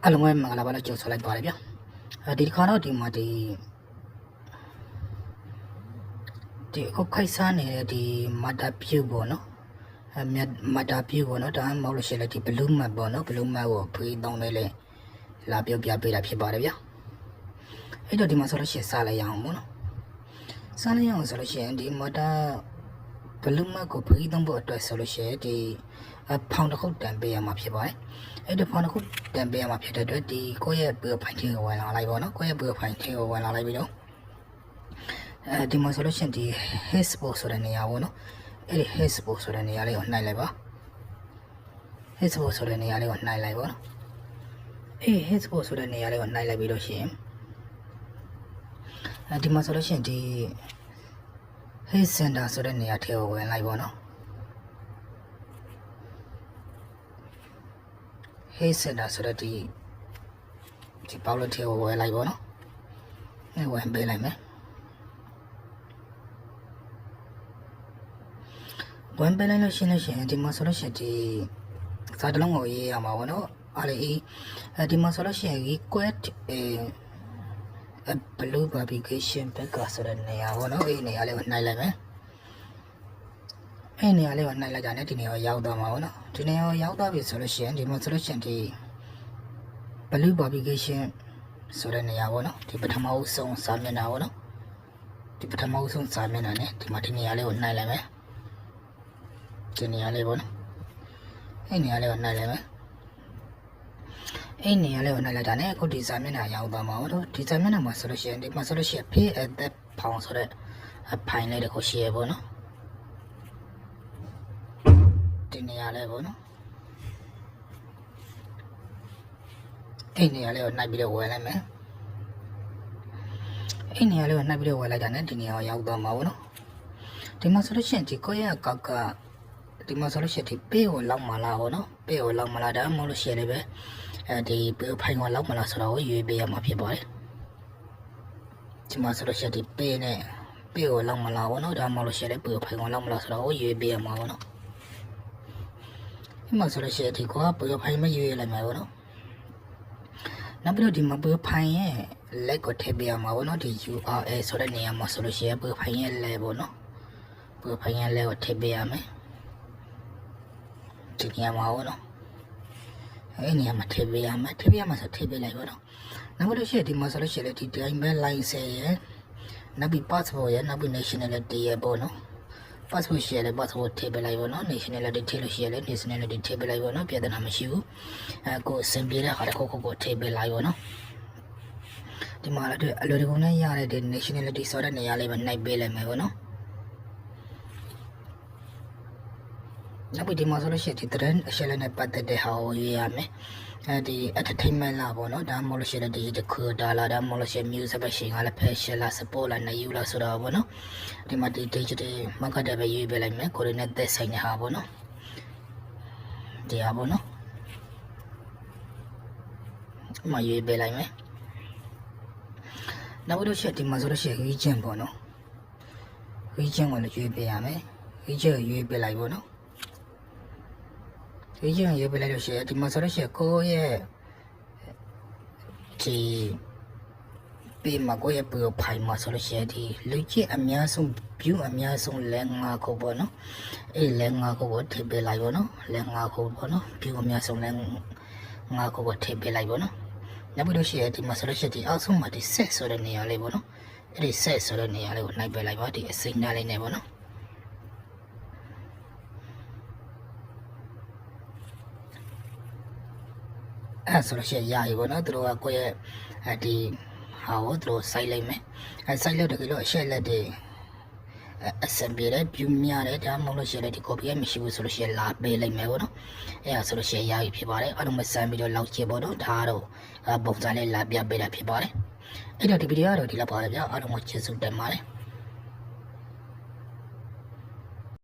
အလုံးဝမင်္ဂလာပါလို့ကြိုဆိုလိုက်ပါတယ်ဗျာဒီတစ်ခါတော့ဒီမှာဒီအခုခိုက်စားနေတဲ့ဒီမတာပြူပေါ့နော်မတာပြူပေါ့နော်ဒါမှမဟုတ်လို့ရှိရင်ဒီဘလူးမတ်ပေါ့နော်ဘလူးမတ်ကိုဖေးတောင်းနေလေလာပြုတ်ပြပေးတာဖြစ်ပါတယ်ဗျာအဲ့တော့ဒီမှာဆိုလို့ရှိရင်စားလိုက်ရအောင်ပေါ့နော်စားလိုက်ရအောင်ဆိုလို့ရှိရင်ဒီမတာဘလူးမတ်ကိုဖေးတောင်းဖို့အတွက်ဆိုလို့ရှိရင်ဒီဖောင်တစ်ခုတန်ပေးရမှာဖြစ်ပါတယ်အဲ့ဒီဖောင်တစ်ခုတန်ပေးရမှာဖြစ်တဲ့အတွက်ဒီကိုယ့်ရဲ့ဘေးဖိုင်ချင်းကိုဝင်လာလိုက်ပေါ့နော်ကိုယ့်ရဲ့ဘေးဖိုင်ချင်းကိုဝင်လာလိုက်ပြီးတော့ဒီမှာဆိုလို့ရှိရင်ဒီ hexport ဆိုတဲ့နေရာပေါ့နော်အဲ့ဒီ hexport ဆိုတဲ့နေရာလေးကိုနှိုက်လိုက်ပါ hexport ဆိုတဲ့နေရာလေးကိုနှိုက်လိုက်ပေါ့နော်အေး hexport ဆိုတဲ့နေရာလေးကိုနှိုက်လိုက်ပြီးတော့ရှိရင်ဒီမှာဆိုလို့ရှိရင်ဒီ hex center ဆိုတဲ့နေရာထဲကိုဝင်လိုက်ပေါ့နော် hex center ဆိုတဲ့ဒီပေါက်လက်ထဲကိုဝင်လိုက်ပေါ့နော်အဲ့ဝင်ပေးလိုက်မယ်ဝင်ပေးလိုက်လို့ရှိရင်ဒီမှာဆိုလို့ရှိရင်ဒီစာတလုံးကိုရေးရမှာပေါ့နော်အားလေဒီမှာဆိုလို့ရှိရင် request a blue publication backer ဆိုတဲ့နေရာပေါ့နော်အဲ့နေရာလေးကိုနှိုက်လိုက်မယ်အဲ့နေရာလေးကိုနှိုက်လိုက်တာနဲ့ဒီနေရာကိုရောက်သွားမှာပေါ့နော်ဒီနေရာကိုရောက်သွားပြီဆိုလို့ရှိရင်ဒီမှာဆိုလို့ရှိရင်ဒီ blue publication ဆိုတဲ့နေရာပေါ့နော်ဒီပထမအဆုံးစာမျက်နှာပေါ့နော်ဒီပထမအဆုံးစာမျက်နှာနဲ့ဒီမှာဒီနေရာလေးကိုနှိုက်လိုက်မယ်ဒီနေရာလေးပေါ့နော်အဲ့နေရာလေးကိုနှိုက်လိုက်မယ်အဲ့နေရာလေးကိုနှိုက်လိုက်တာနဲ့အခုဒီစာမျက်နှာရောက်သွားမှာပေါ့နော်ဒီစာမျက်နှာမှာဆိုလို့ရှိရင်ဒီမှာဆိုလို့ရှိရင် pay at that pound ဆိုတဲ့ဖိုင်လေးတစ်ခုရှိရပေါ့နော်ဒီနေရာလေးပေါ့နော်အဲ့နေရာလေးကိုနှိုက်ပြီးတော့ဝယ်လိုက်မယ်အဲ့နေရာလေးကိုနှိုက်ပြီးတော့ဝယ်လိုက်တာနဲ့ဒီနေရာကိုရောက်သွားမှာပေါ့နော်ဒီမှာဆိုလို့ရှိရင်ဒီကိုယ့်ရဲ့ကောက်ကဒီမှာဆိုလို့ရှိရင်ဒီပေးကိုလောက်မလားပေါ့နော်ပေးကိုလောက်မလားဒါမှမဟုတ်လို့ရှိရင်လည်းပဲဒီဖိုင်ကိုလောက်မလားဆိုတော့ရွေးပေးရမှာဖြစ်ပါတယ်ဒီမှာဆိုလို့ရှိရင်ဒီပေးနဲ့ပေးကိုလောက်မလားပေါ့နော်ဒါမှမဟုတ်လို့ရှိရင်လည်းပေးဖိုင်ကိုလောက်မလားဆိုတော့ရွေးပေးရမှာပေါ့နော်ဒီမှာဆိုလို့ရှိရင်ဒီကိုကပေးဖိုင်မရွေးလိုက်မှာပေါ့နော်နောက်ပြီးတော့ဒီမှာပေးဖိုင်ရဲ့လက်ကိုထည့်ပေးရမှာပေါ့နော်ဒီ URL ဆိုတဲ့နေရာမှာဆိုလို့ရှိရင်ပေးဖိုင်ရဲ့လက်ပေါ့နော်ပေးဖိုင်ရဲ့လက်ကိုထည့်ပေးရမယ်ဒီနေရာမှာပေါ့နော်အဲ့နေရာမှာထည့်ပေးရမယ်ထည့်ပေးရမှာဆိုထည့်ပေးလိုက်ပေါ့နော်နောက်ပြီးလို့ရှိရင်ဒီမှာဆိုလို့ရှိရင်ဒီတိုင်းပဲ license ရဲ့နောက်ပြီး passport ရဲ့နောက်ပြီး nationality ရဲ့ပေါ့နော် passport ရှိရလေ passport ထည့်ပေးလိုက်ပေါ့နော် nationality ထည့်လို့ရှိရလေ nationality ထည့်ပေးလိုက်ပေါ့နော်ပြဿနာမရှိဘူးကိုအဆင်ပြေတဲ့ဟာတစ်ခုခုကိုထည့်ပေးလိုက်ပေါ့နော်ဒီမှာလည်းအလိုတကူနဲ့ရတဲ့ဒီ nationality ဆိုတဲ့နေရာလေးပဲနှိုက်ပေးလိုက်မယ်ပေါ့နော်နောက်ပြီးဒီမှာဆိုလို့ရှိရင်ဒီ trend အချက်လက်နဲ့ပတ်သက်တဲ့ဟာကိုရေးရမယ်ဒီ entertainment လာပေါ့နော်ဒါမှမဟုတ်လို့ရှိရင်ဒီခုဒါလာဒါမှမဟုတ်လို့ရှိရင် music ပဲရှိငါလည်း fashion လာ sport လာ new လာဆိုတော့ပေါ့နော်ဒီမှာဒီ digital market ပဲရေးပေးလိုက်မယ်ကိုရီနဲ့သက်ဆိုင်တဲ့ဟာပေါ့နော်ဒီဟာပေါ့နော်မရေးပေးလိုက်မယ်နောက်လို့ရှိရင်ဒီမှာဆိုလို့ရှိရင် region ပေါ့နော် region ကိုလည်းရေးပေးရမယ် region ကိုရေးပေးလိုက်ပေါ့နော်ဒီရင်ရေးပေးလိုက်လို့ရှိရင်ဒီမှာဆိုလို့ရှိရင်ကိုယ့်ရဲ့ဒီပေးမှာကိုယ့်ရဲ့ပေးဖိုင်မှာဆိုလို့ရှိရင်ဒီလူကြီးအများဆုံး view အများဆုံးလဲ9ခုပေါ့နော်အဲ့လဲ9ခုကိုထည့်ပေးလိုက်ပေါ့နော်လဲ9ခုပေါ့နော် view အများဆုံးလဲ9ခုကိုထည့်ပေးလိုက်ပေါ့နော်နောက်ပြီးလို့ရှိရင်ဒီမှာဆိုလို့ရှိရင်ဒီအောက်ဆုံးမှာဒီ set ဆိုတဲ့နေရာလေးပေါ့နော်အဲ့ဒီ set ဆိုတဲ့နေရာလေးကိုနှိုက်ပေးလိုက်ပါဒီအစိမ်းသားလေးနဲ့ပေါ့နော်အဲ့ဆိုလို့ရှိရင်ရပြီပေါ့နော်သူတို့ကကိုယ့်ရဲ့ဒီဟာကိုသူတို့စိုက်လိုက်မယ်စိုက်လို့တကယ်လို့အချက်လက်တွေအဆင်ပြေတယ်ပြူများတယ်ဒါမှမဟုတ်လို့ရှိရင်ဒီ copy မရှိဘူးဆိုလို့ရှိရင်လာပေးလိုက်မယ်ပေါ့နော်အဲ့ဒါဆိုလို့ရှိရင်ရပြီဖြစ်ပါတယ်အဲ့လိုမစမ်းပြီးတော့လောက်ချေပေါ့နော်ဒါတော့ပုံစံလေးလာပြပေးတာဖြစ်ပါတယ်အဲ့တော့ဒီဗီဒီယိုကတော့ဒီလောက်ပါပဲဗျာအားလုံးကိုကျေးဇူးတင်ပါတယ်